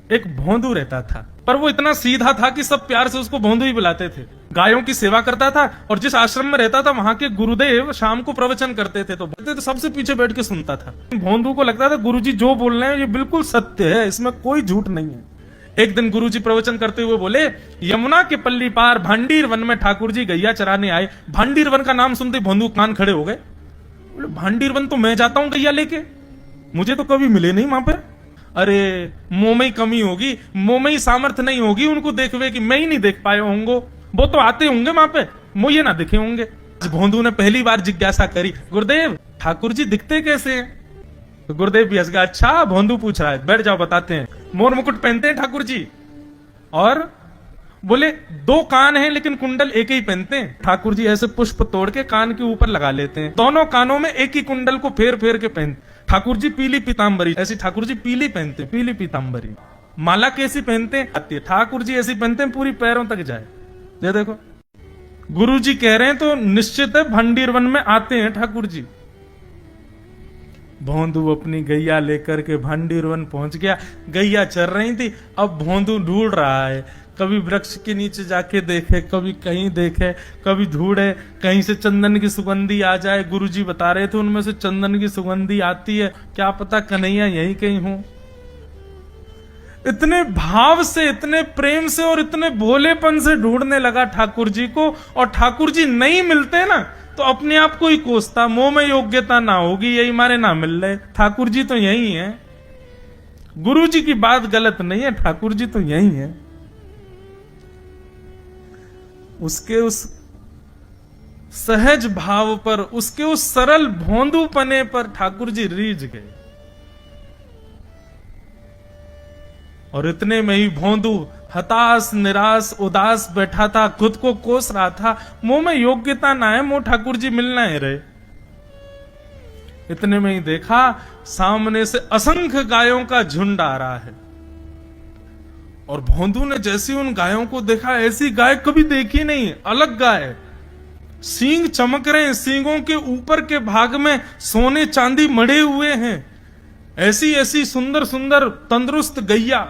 एक भोंदू रहता था, पर वो इतना सीधा था कि सब प्यार से उसको भोंदू ही बुलाते थे। गायों की सेवा करता था और जिस आश्रम में रहता था वहां के गुरुदेव शाम को प्रवचन करते थे तो सबसे पीछे बैठ के सुनता था। भोंदू को लगता था गुरुजी जो बोल रहे हैं ये बिल्कुल सत्य है, इसमें कोई झूठ नहीं है। एक दिन गुरुजी प्रवचन करते हुए बोले, यमुना के पल्ली पार भांडीर वन में ठाकुर जी गैया चराने आए। भांडीर वन का नाम सुनते भोंदू कान खड़े हो गए। बोले भांडीर वन तो मैं जाता हूं गैया लेके, मुझे तो कभी मिले नहीं वहां पे। अरे मुंह में ही कमी होगी, मुंह में ही सामर्थ्य नहीं होगी उनको देखवे कि मैं ही नहीं देख पाए होंगे, वो तो आते होंगे वहां पे, मुझे ना दिखे होंगे। भोंदू ने पहली बार जिज्ञासा करी, गुरुदेव ठाकुर जी दिखते कैसे हैं? तो गुरुदेव भी हंस गया, अच्छा भोंदू पूछ रहा है, बैठ जाओ बताते हैं। मोर मुकुट पहनते हैं ठाकुर जी, और बोले 2 कान हैं लेकिन कुंडल एक ही पहनते हैं। ठाकुर जी ऐसे पुष्प तोड़ के कान के ऊपर लगा लेते हैं, दोनों कानों में एक ही कुंडल को फेर फेर के पहनते। ठाकुर जी पीली पीताम्बरी, ऐसी ठाकुर जी पीली पहनते, पीली पीताम्बरी। माला कैसी पहनते हैं? आती है। ठाकुर जी ऐसी पहनते हैं पूरी पैरों तक जाए। ये देखो गुरु जी कह रहे हैं तो निश्चित है भंडीर वन में आते हैं ठाकुर जी। भोंदू अपनी गैया लेकर के भांडीर वन पहुंच गया। गैया चर रही थी, अब भोंदू ढूंढ रहा है, कभी वृक्ष के नीचे जाके देखे, कभी कहीं देखे, कभी ढूंढे कहीं से चंदन की सुगंधी आ जाए। गुरुजी बता रहे थे उनमें से चंदन की सुगंधी आती है, क्या पता कन्हैया यहीं कहीं हो। इतने भाव से, इतने प्रेम से और इतने भोलेपन से ढूंढने लगा ठाकुर जी को, और ठाकुर जी नहीं मिलते ना तो अपने आप को ही कोसता, मुंह में योग्यता ना होगी यही मारे ना मिल रहे, ठाकुर जी तो यही है। गुरु जी की बात गलत नहीं है, ठाकुर जी तो यही है। उसके उस सहज भाव पर, उसके उस सरल भोंदूपने पर ठाकुर जी रीझ गए। और इतने में ही भोंदू हताश निराश उदास बैठा था, खुद को कोस रहा था, मुंह में योग्यता ना है, मुंह ठाकुर जी मिलना है रहे। इतने में ही देखा सामने से असंख्य गायों का झुंड आ रहा है, और भोंदू ने जैसे उन गायों को देखा, ऐसी गाय कभी देखी नहीं, अलग गाय, सींग चमक रहे हैं, सींगों के ऊपर के भाग में सोने चांदी मढ़े हुए हैं, ऐसी ऐसी सुंदर सुंदर तंदुरुस्त गैया।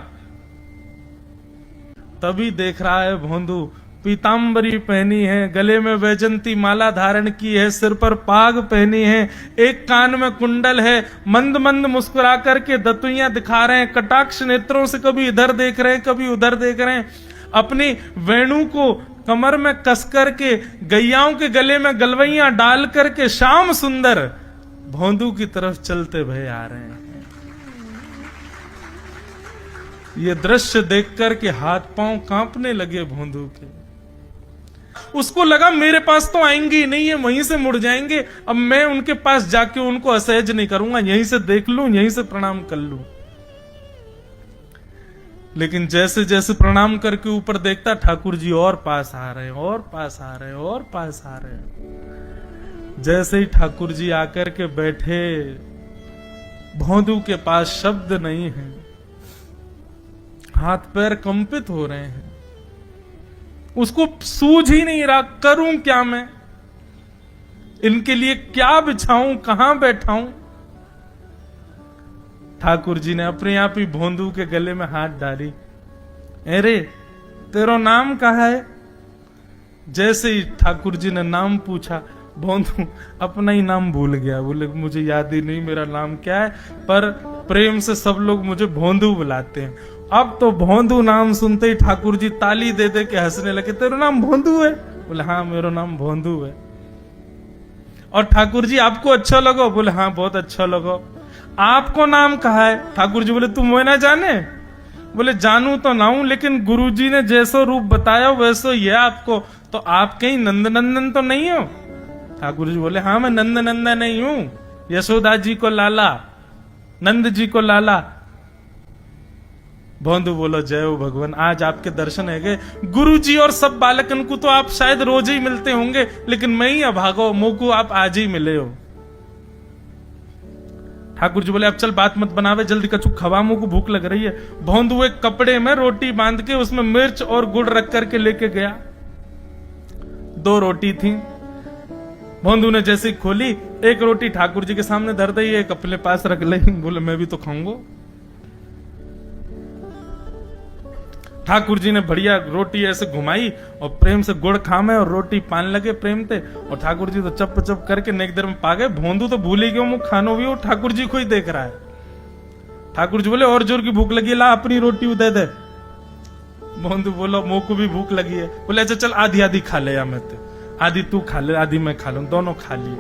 तभी देख रहा है भोंदू, पीताम्बरी पहनी है, गले में वैजंती माला धारण की है, सिर पर पाग पहनी है, एक कान में कुंडल है, मंद मंद मुस्कुरा करके दतुइयां दिखा रहे हैं, कटाक्ष नेत्रों से कभी इधर देख रहे हैं कभी उधर देख रहे हैं, अपनी वेणु को कमर में कस करके गैयाओं के गले में गलवैयां डाल करके श्याम सुंदर भोंदू की तरफ चलते भय आ रहे हैं। ये दृश्य देख करके हाथ पांव कांपने लगे भोंदू के। उसको लगा मेरे पास तो आएंगे ही नहीं, है वहीं से मुड़ जाएंगे, अब मैं उनके पास जाके उनको असहज नहीं करूंगा, यहीं से देख लूं, यहीं से प्रणाम कर लूं। लेकिन जैसे जैसे प्रणाम करके ऊपर देखता, ठाकुर जी और पास आ रहे हैं, और पास आ रहे हैं, और पास आ रहे हैं। जैसे ही ठाकुर जी आकर के बैठे, भोंदू के पास शब्द नहीं है, हाथ पैर कंपित हो रहे हैं, उसको सूझ ही नहीं रहा करूं क्या मैं, इनके लिए क्या बिछाऊं, कहां बैठाऊं। ठाकुर जी ने अपने आप ही भोंदू के गले में हाथ डाली, अरे तेरा नाम कहा है? जैसे ही ठाकुर जी ने नाम पूछा, भोंदू अपना ही नाम भूल गया, बोले मुझे याद ही नहीं मेरा नाम क्या है, पर प्रेम से सब लोग मुझे भोंदू बुलाते हैं। अब तो भोंदू नाम सुनते ही ठाकुर जी ताली दे दे के हंसने लगे, तेरा नाम भोंदू है? बोले हाँ मेरा नाम भोंदू है। और ठाकुर जी आपको अच्छा लगो? बोले हाँ बहुत अच्छा लगो। आपको नाम कहा है? ठाकुर जी बोले तुम वो ना जाने? बोले जानू तो ना हूं, लेकिन गुरु जी ने जैसो रूप बताया वैसो ये आपको, तो आप कहीं नंद नंदन तो नहीं हो? ठाकुर जी बोले हाँ मैं नंद नंदन नहीं हूं, यशोदा जी को लाला, नंद जी को लाला। भोंदू बोलो जय हो भगवान, आज आपके दर्शन है गए। गुरु जी और सब बालकन को तो आप शायद रोज ही मिलते होंगे, लेकिन मैं ही अभागो, मुंह को आप आज ही मिले हो। ठाकुर जी बोले अब चल बात मत बनावे, जल्दी कछु खवा, मुंह को भूख लग रही है। भोंदू एक कपड़े में रोटी बांध के उसमें मिर्च और गुड़ रख करके लेके गया। 2 रोटी थी। भोंदू ने जैसे खोली, एक रोटी ठाकुर जी के सामने धर दी, एक अपने पास रख ले, बोले मैं भी तो खाऊंगा। ठाकुर जी ने बढ़िया रोटी ऐसे घुमाई और प्रेम से गुड़ खामे और रोटी पान लगे प्रेम थे, और ठाकुर जी तो चप चप करके नेक देर में पा गए। भोंदू तो भूल ही गयो, मुख खानो भी वो ठाकुर जी को ही देख रहा है। ठाकुर जी बोले और जोर की भूख लगी, ला अपनी रोटी दे दे। भोंदू बोलो मुंह को भी भूख लगी है। बोले अच्छा चल आधी आधी खा ले, या मैं आधी तू खा ले आधी मैं खा लूं, दोनों खा लिए।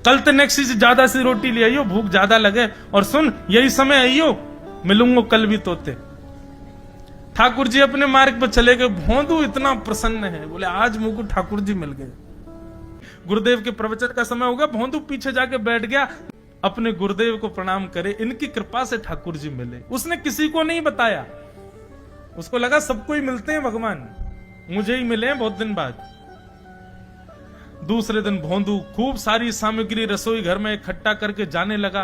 कल तो नेक्स्ट से ज्यादा सी रोटी ले आइयो, भूख ज्यादा लगे, और सुन यही समय आइयो, मिलूंगा कल भी तोते। ठाकुर जी अपने मार्ग पर चले गए। भोंदू इतना प्रसन्न है, बोले आज मुझको ठाकुर जी मिल गए। गुरुदेव के प्रवचन का समय हो गया, भोंदू पीछे जाके बैठ गया, अपने गुरुदेव को प्रणाम करे, इनकी कृपा से ठाकुर जी मिले। उसने किसी को नहीं बताया, उसको लगा सबको ही मिलते हैं भगवान, मुझे ही मिले हैं बहुत दिन बाद। दूसरे दिन भोंदू खूब सारी सामग्री रसोई घर में इकट्ठा करके जाने लगा।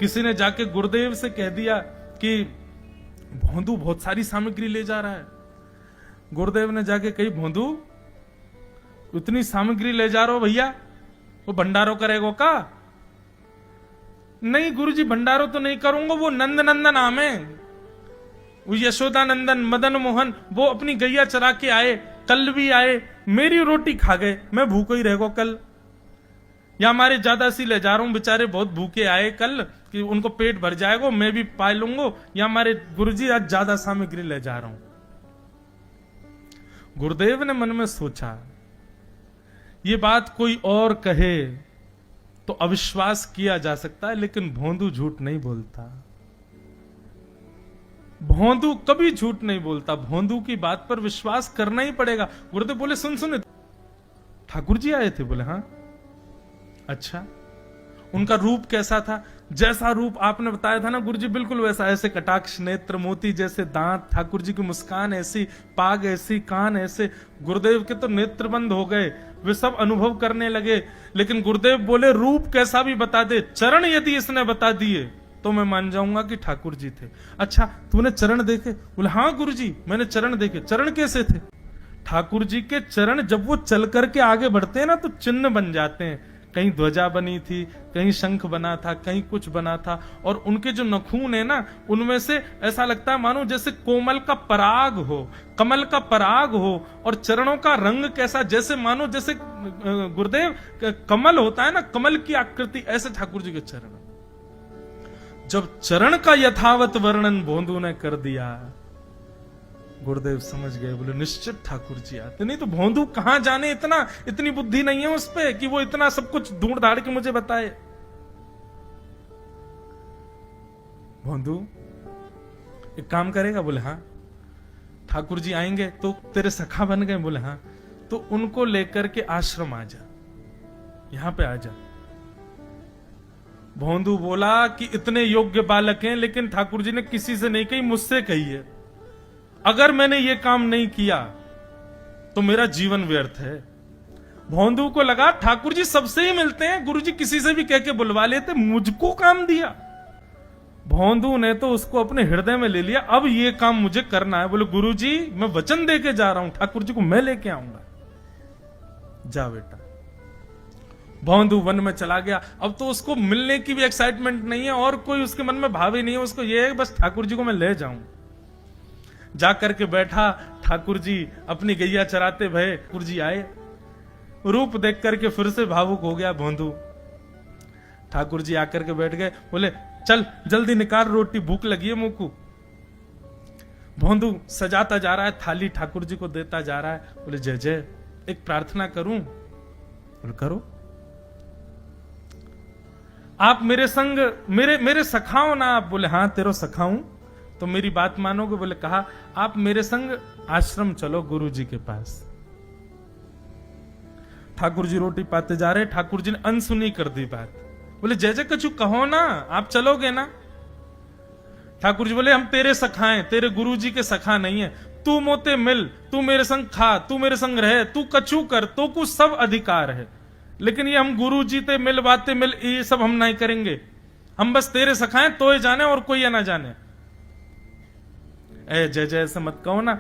किसी ने जाके गुरुदेव से कह दिया कि भोंदू बहुत सारी सामग्री ले जा रहा है। गुरुदेव ने जाके कही, भोंदू इतनी सामग्री ले जा रहा हो भैया, वो भंडारो करेगो का? नहीं गुरुजी भंडारो तो नहीं करूंगा, वो नंद नंदन नाम है, वो यशोदा नंदन मदन मोहन, वो अपनी गैया चरा के आए, कल भी आए, मेरी रोटी खा गए, मैं भूखो ही रहेगा कल। या हमारे ज्यादा सी ले जा रहा हूं, बेचारे बहुत भूखे आए कल, कि उनको पेट भर जाएगा, मैं भी पा लूंगा, या हमारे गुरुजी आज ज्यादा सामग्री ले जा रहा हूं। गुरुदेव ने मन में सोचा ये बात कोई और कहे तो अविश्वास किया जा सकता है, लेकिन भोंदू झूठ नहीं बोलता। भोंदू कभी झूठ नहीं बोलता, भोंदू की बात पर विश्वास करना ही पड़ेगा। गुरुदेव बोले सुन सुन ठाकुर जी आए थे? बोले हाँ। अच्छा उनका रूप कैसा था? जैसा रूप आपने बताया था ना गुरुजी, बिल्कुल वैसा, ऐसे कटाक्ष नेत्र, मोती जैसे दांत, ठाकुर जी की मुस्कान ऐसी, पाग ऐसी, कान ऐसे। गुरुदेव के तो नेत्र बंद हो गए, वे सब अनुभव करने लगे। लेकिन गुरुदेव बोले रूप कैसा भी बता दे, चरण यदि इसने बता दिए तो मैं मान जाऊंगा कि ठाकुर जी थे। अच्छा तूने चरण देखे? बोले हाँ गुरुजी मैंने चरण देखे। चरण कैसे थे? ठाकुर जी के चरण जब वो चल करके आगे बढ़ते हैं ना तो चिन्ह बन जाते हैं। कहीं ध्वजा बनी थी, कहीं शंख बना था, कहीं कुछ बना था, और उनके जो नखून है ना उनमें से ऐसा लगता है मानो जैसे कोमल का पराग हो, कमल का पराग हो। और चरणों का रंग कैसा, जैसे मानो जैसे गुरुदेव कमल होता है ना, कमल की आकृति, ऐसे ठाकुर जी के चरण। जब चरण का यथावत वर्णन भोंदू ने कर दिया, गुरुदेव समझ गए, बोले निश्चित ठाकुर जी आते। नहीं तो भोंदू कहां जाने, इतनी बुद्धि नहीं है उस पे कि वो इतना सब कुछ ढूंढ धाड़ के मुझे बताए। भोंदू एक काम करेगा? बोले हाँ। ठाकुर जी आएंगे तो तेरे सखा बन गए? बोले हाँ। तो उनको लेकर के आश्रम आ जा, यहां पे आ जा। भोंदू बोला कि इतने योग्य बालक हैं, लेकिन ठाकुर जी ने किसी से नहीं कही, मुझसे कही है। अगर मैंने ये काम नहीं किया तो मेरा जीवन व्यर्थ है। भोंदू को लगा ठाकुर जी सबसे ही मिलते हैं, गुरुजी किसी से भी कह के बुलवा लेते, मुझको काम दिया। भोंदू ने तो उसको अपने हृदय में ले लिया, अब ये काम मुझे करना है। बोले गुरुजी मैं वचन दे के जा रहा हूं, ठाकुर जी को मैं लेके आऊंगा। जा बेटा। भोंदू वन में चला गया। अब तो उसको मिलने की भी एक्साइटमेंट नहीं है और कोई उसके मन में भाव ही नहीं है, उसको ये है बस ठाकुर जी को मैं ले जाऊं। जाकर के बैठा, ठाकुर जी अपनी गैया चराते भये, ठाकुर जी आए, रूप देख करके फिर से भावुक हो गया भोंदू। ठाकुर जी आकर के बैठ गए, बोले चल जल्दी निकाल रोटी, भूख लगी है मुंह को। भोंदू सजाता जा रहा है थाली, ठाकुर जी को देता जा रहा है। बोले जय जय एक प्रार्थना करूं? बोले करो। आप मेरे संग मेरे सखाओ ना आप? बोले हाँ तेरो सखाऊं तो मेरी बात मानोगे? बोले कहा आप मेरे संग आश्रम चलो गुरु जी के पास। ठाकुर जी रोटी पाते जा रहे, ठाकुर जी ने अनसुनी कर दी बात। बोले जय जय कछु कहो ना, आप चलोगे ना? ठाकुर जी बोले हम तेरे सखा हैं, तेरे गुरु जी के सखा नहीं है। तू मोते मिल, तू मेरे संग खा, तू मेरे संग रहे, तू कछु कर, तो कुछ सब अधिकार है, लेकिन ये हम गुरु जी ते मिल बातें मिल ये सब हम नहीं करेंगे। हम बस तेरे सखा हैं, तो ये जाने और कोई ये ना जाने। ए जय जय ऐसा मत कहो ना,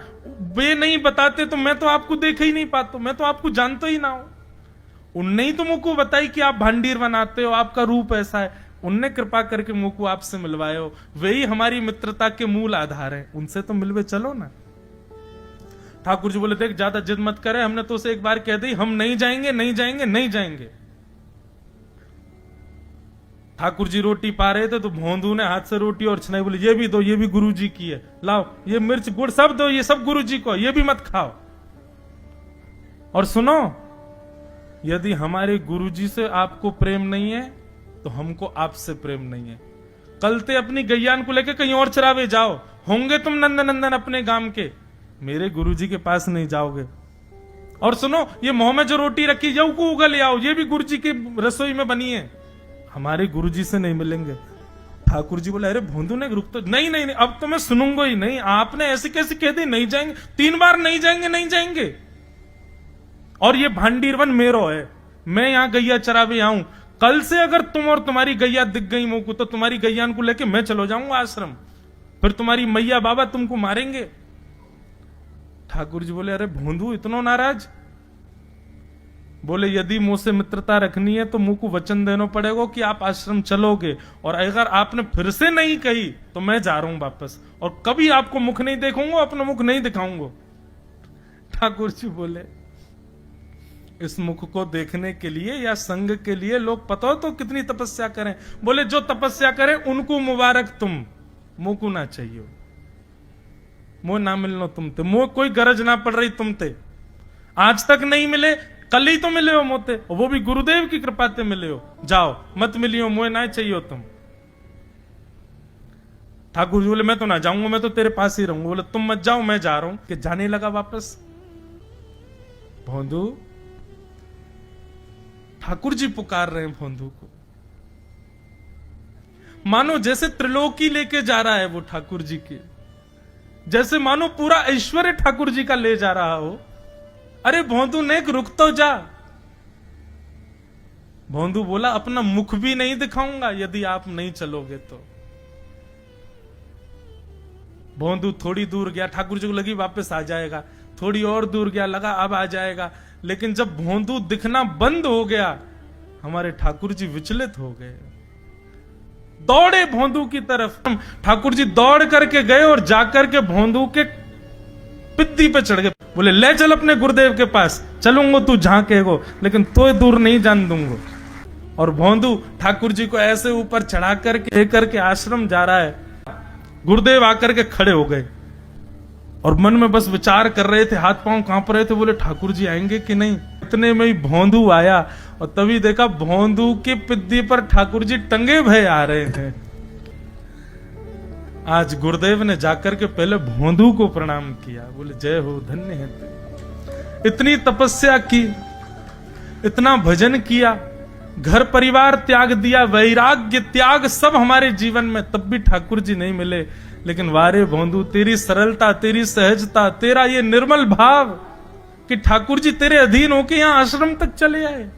वे नहीं बताते तो मैं तो आपको देख ही नहीं पाता, मैं तो आपको जानता ही ना हूं। उनने ही तो मुझको बताई कि आप भांडीर बनाते हो, आपका रूप ऐसा है। उनने कृपा करके मुंह को आपसे मिलवाए हो, वही हमारी मित्रता के मूल आधार है, उनसे तो मिलवे चलो ना। ठाकुर जी बोले देख ज्यादा जिद मत करे, हमने तो उसे एक बार कह दी हम नहीं जाएंगे नहीं जाएंगे नहीं जाएंगे। ठाकुर जी रोटी पा रहे थे तो भोंदू ने हाथ से रोटी और छनाई बोली ये भी दो, ये भी गुरु जी की है, लाओ ये मिर्च गुड़ सब दो, ये सब गुरु जी को, ये भी मत खाओ। और सुनो, यदि हमारे गुरु जी से आपको प्रेम नहीं है तो हमको आपसे प्रेम नहीं है। कल ते अपनी गैयान को लेकर कहीं और चरावे जाओ, होंगे तुम नंदन अपने गांव के, मेरे गुरुजी के पास नहीं जाओगे। और सुनो, ये मुंह में जो रोटी रखी यू को उगल ले आओ, ये भी गुरुजी की रसोई में बनी है, हमारे गुरुजी से नहीं मिलेंगे। ठाकुर जी बोले अरे भोंदू ने रुक तो, नहीं नहीं नहीं अब तो मैं सुनूंगा ही नहीं, आपने ऐसे कैसे कह दी नहीं जाएंगे, 3 बार नहीं जाएंगे नहीं जाएंगे। और ये भांडीरवन मेरो है, मैं यहां गैया चरावे आऊं, कल से अगर तुम और तुम्हारी गैया दिख गई मुंह को तो तुम्हारी गैयान को लेके मैं चलो जाऊंगा आश्रम, फिर तुम्हारी मैया बाबा तुमको मारेंगे। ठाकुर जी बोले अरे भोंदू इतना नाराज? बोले यदि मुंह से मित्रता रखनी है तो मुंह को वचन देना पड़ेगा कि आप आश्रम चलोगे, और अगर आपने फिर से नहीं कही तो मैं जा रहा हूं वापस, और कभी आपको मुख नहीं देखूंगा, अपना मुख नहीं दिखाऊंगा। ठाकुर जी बोले इस मुख को देखने के लिए या संग के लिए लोग पता हो तो कितनी तपस्या करें। बोले जो तपस्या करें उनको मुबारक, तुम मुंह को ना चाहिए, मुंह ना मिलनो तुमते, मुंह कोई गरज ना पड़ रही तुमते, आज तक नहीं मिले कल ही तो मिले हो मोते, वो भी गुरुदेव की कृपा से मिले हो, जाओ मत मिलियो, मुंह ना चाहिए तुम। ठाकुर जी बोले मैं तो ना जाऊंगा, मैं तो तेरे पास ही रहूंगा। बोले तुम मत जाओ मैं जा रहा हूं। कि जाने लगा वापस। भोंदू, ठाकुर जी पुकार रहे हैं भोंदू को, मानो जैसे त्रिलोकी लेके जा रहा है वो ठाकुर जी की, जैसे मानो पूरा ऐश्वर्य ठाकुर जी का ले जा रहा हो। अरे भोंदू ने रुक तो जा। भोंदू बोला अपना मुख भी नहीं दिखाऊंगा यदि आप नहीं चलोगे तो। भोंदू थोड़ी दूर गया, ठाकुर जी को लगी वापस आ जाएगा, थोड़ी और दूर गया, लगा अब आ जाएगा, लेकिन जब भोंदू दिखना बंद हो गया हमारे ठाकुर जी विचलित हो गए, दौड़े भोंदू की तरफ। ठाकुर जी दौड़ करके गए और जाकर के भोंदू के पित्ती पे चढ़ गए। बोले ले चल अपने गुरुदेव के पास, चलूंगा तू जहां कहेगो, लेकिन तो दूर नहीं जान दूंगा। और भोंदू ठाकुर जी को ऐसे ऊपर चढ़ा करके लेकर के आश्रम जा रहा है। गुरुदेव आकर के खड़े हो गए और मन में बस विचार कर रहे थे, हाथ पांव कांप रहे थे। बोले ठाकुर जी आएंगे कि नहीं। इतने में ही भोंदू आया और तभी देखा भोंदू के पिद्दी पर ठाकुर जी टंगे भय आ रहे थे। आज गुरुदेव ने जाकर के पहले भोंदू को प्रणाम किया। बोले जय हो, धन्य है तू, इतनी तपस्या की, इतना भजन किया, घर परिवार त्याग दिया, वैराग्य त्याग सब हमारे जीवन में, तब भी ठाकुर जी नहीं मिले। लेकिन वारे भोंदू, तेरी सरलता, तेरी सहजता, तेरा ये निर्मल भाव कि ठाकुर जी तेरे अधीन होके यहां आश्रम तक चले आए।